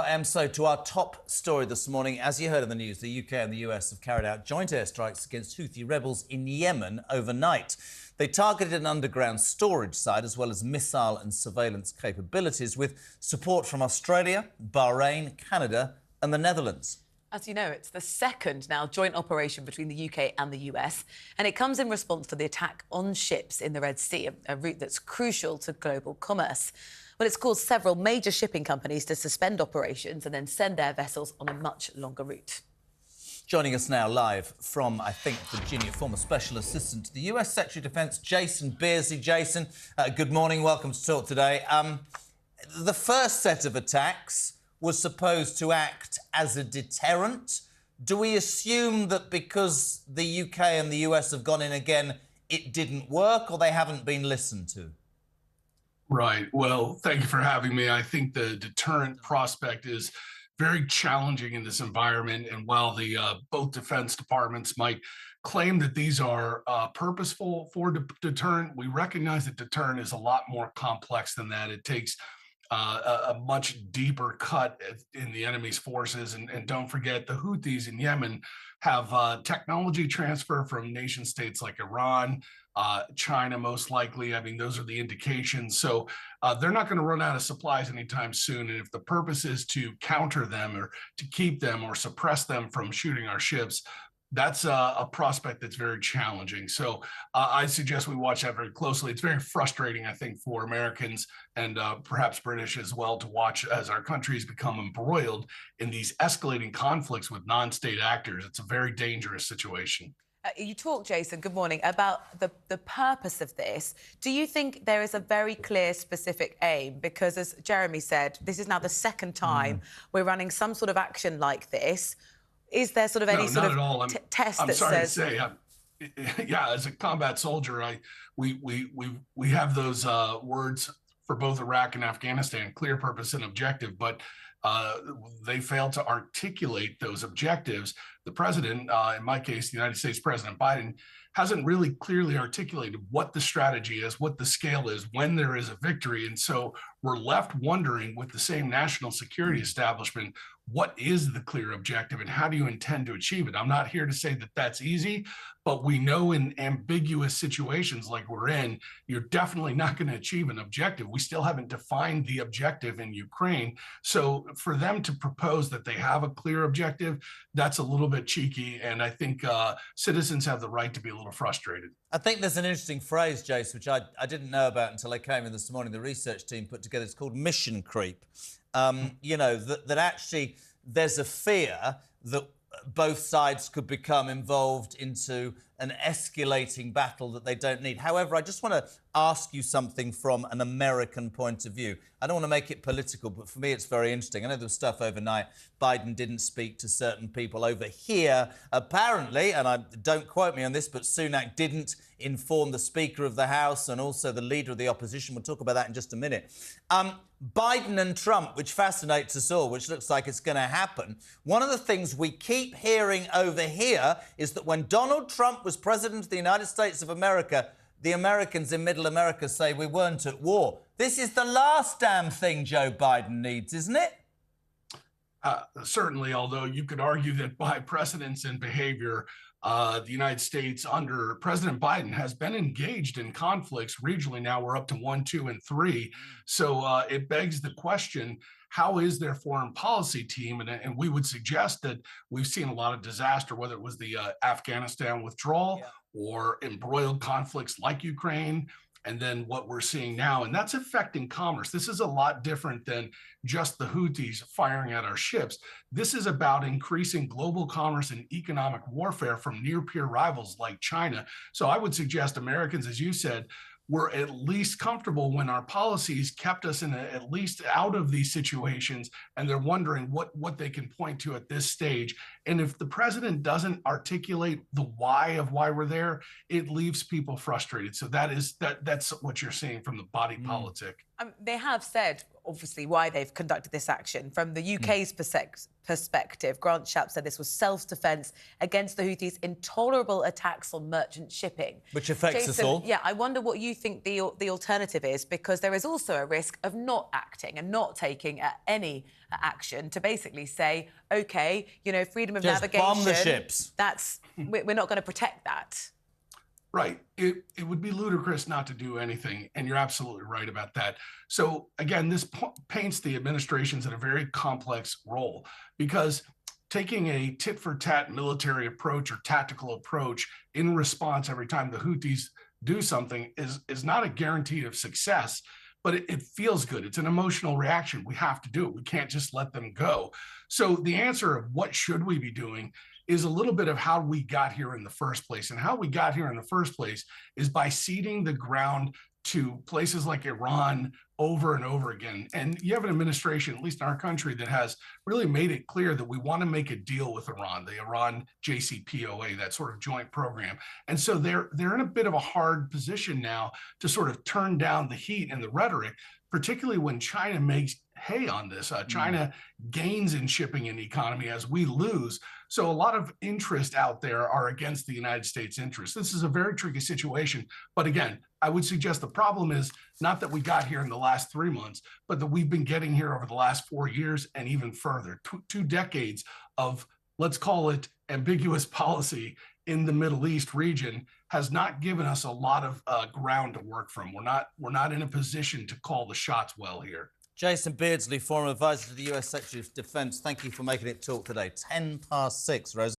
am so to our top story this morning. As you heard in the news, the UK and the US have carried out joint airstrikes against Houthi rebels in Yemen overnight. They targeted an underground storage site as well as missile and surveillance capabilities with support from Australia, Bahrain, Canada and the Netherlands. As you know, it's the second now joint operation between the UK and the US, and it comes in response to the attack on ships in the Red Sea, a route that's crucial to global commerce. Well, it's caused several major shipping companies to suspend operations and then send their vessels on a much longer route. Joining us now live from, I think, Virginia, former Special Assistant to the US Secretary of Defence, Jason Beardsley. Jason, good morning. Welcome to Talk Today. The first set of attacks was supposed to act as a deterrent. Do we assume that because the UK and the US have gone in again, it didn't work, or they haven't been listened to? Right. Well, thank you for having me. I think the deterrent prospect is very challenging in this environment. And while the both defense departments might claim that these are purposeful for deterrent, we recognize that deterrent is a lot more complex than that. It takes a much deeper cut in the enemy's forces. And don't forget, the Houthis in Yemen have technology transfer from nation states like Iran, China, most likely. I mean, those are the indications. So they're not going to run out of supplies anytime soon. And if the purpose is to counter them or to keep them or suppress them from shooting our ships, that's a prospect that's very challenging. So I suggest we watch that very closely. It's very frustrating, I think, for Americans and perhaps British as well to watch as our countries become embroiled in these escalating conflicts with non-state actors. It's a very dangerous situation. You talk, Jason, good morning, about the purpose of this. Do you think there is a very clear, specific aim? Because, as Jeremy said, this is now the second time we're running some sort of action like this. Is there sort of any sort of test that says... I'm sorry to say, yeah, as a combat soldier, we have those words for both Iraq and Afghanistan, clear purpose and objective, but they failed to articulate those objectives. The president, in my case, the United States President Biden, hasn't really clearly articulated what the strategy is, what the scale is, when there is a victory. And so we're left wondering with the same national security establishment, what is the clear objective and how do you intend to achieve it? I'm not here to say that that's easy, but we know in ambiguous situations like we're in, you're definitely not going to achieve an objective. We still haven't defined the objective in Ukraine. So for them to propose that they have a clear objective, that's a little bit cheeky. And I think citizens have the right to be a little frustrated. I think there's an interesting phrase, Jace, which I didn't know about until I came in this morning. The research team put together. It's called mission creep. You know, that actually there's a fear that both sides could become involved into an escalating battle that they don't need. However, I just want to ask you something from an American point of view. I don't want to make it political, but for me, it's very interesting. I know there was stuff overnight. Biden didn't speak to certain people over here, apparently, and don't quote me on this, but Sunak didn't inform the Speaker of the House and also the Leader of the Opposition. We'll talk about that in just a minute. Biden and Trump, which fascinates us all, which looks like it's going to happen. One of the things we keep hearing over here is that when Donald Trump was president of the United States of America, the Americans in Middle America say we weren't at war. This is the last damn thing Joe Biden needs, isn't it? Certainly, although you could argue that by precedence and behavior, the United States under President Biden has been engaged in conflicts regionally. Now we're up to 1, 2, and 3. So it begs the question, how is their foreign policy team? And we would suggest that we've seen a lot of disaster, whether it was the Afghanistan withdrawal or embroiled conflicts like Ukraine, and then what we're seeing now, and that's affecting commerce. This is a lot different than just the Houthis firing at our ships. This is about increasing global commerce and economic warfare from near-peer rivals like China. So I would suggest Americans, as you said, were at least comfortable when our policies kept us in at least out of these situations, and they're wondering what they can point to at this stage. And if the president doesn't articulate the why of why we're there, it leaves people frustrated. So that's what you're seeing from the body politic. They have said, obviously, why they've conducted this action. From the UK's perspective, Grant Shapps said this was self-defence against the Houthis' intolerable attacks on merchant shipping. Which affects Jason, us all. Yeah, I wonder what you think the alternative is, because there is also a risk of not acting and not taking any action to basically say, OK, you know, freedom of Just navigation... bomb the ships. We're not going to protect that. Right. It would be ludicrous not to do anything. And you're absolutely right about that. So, again, this paints the administrations in a very complex role, because taking a tit-for-tat military approach or tactical approach in response every time the Houthis do something is not a guarantee of success, but it feels good. It's an emotional reaction. We have to do it. We can't just let them go. So the answer of what should we be doing is a little bit of how we got here in the first place. And how we got here in the first place is by ceding the ground to places like Iran over and over again. And you have an administration, at least in our country, that has really made it clear that we want to make a deal with Iran, the Iran JCPOA, that sort of joint program. And so they're in a bit of a hard position now to sort of turn down the heat and the rhetoric, particularly when China makes hay on this. China gains in shipping and economy as we lose. So a lot of interest out there are against the United States interests. This is a very tricky situation. But again, I would suggest the problem is not that we got here in the last 3 months, but that we've been getting here over the last 4 years and even further. Two decades of, let's call it, ambiguous policy in the Middle East region has not given us a lot of ground to work from. We're not in a position to call the shots well here. Jason Beardsley, former advisor to the US Secretary of Defence, thank you for making it talk today. 6:10, Rosa.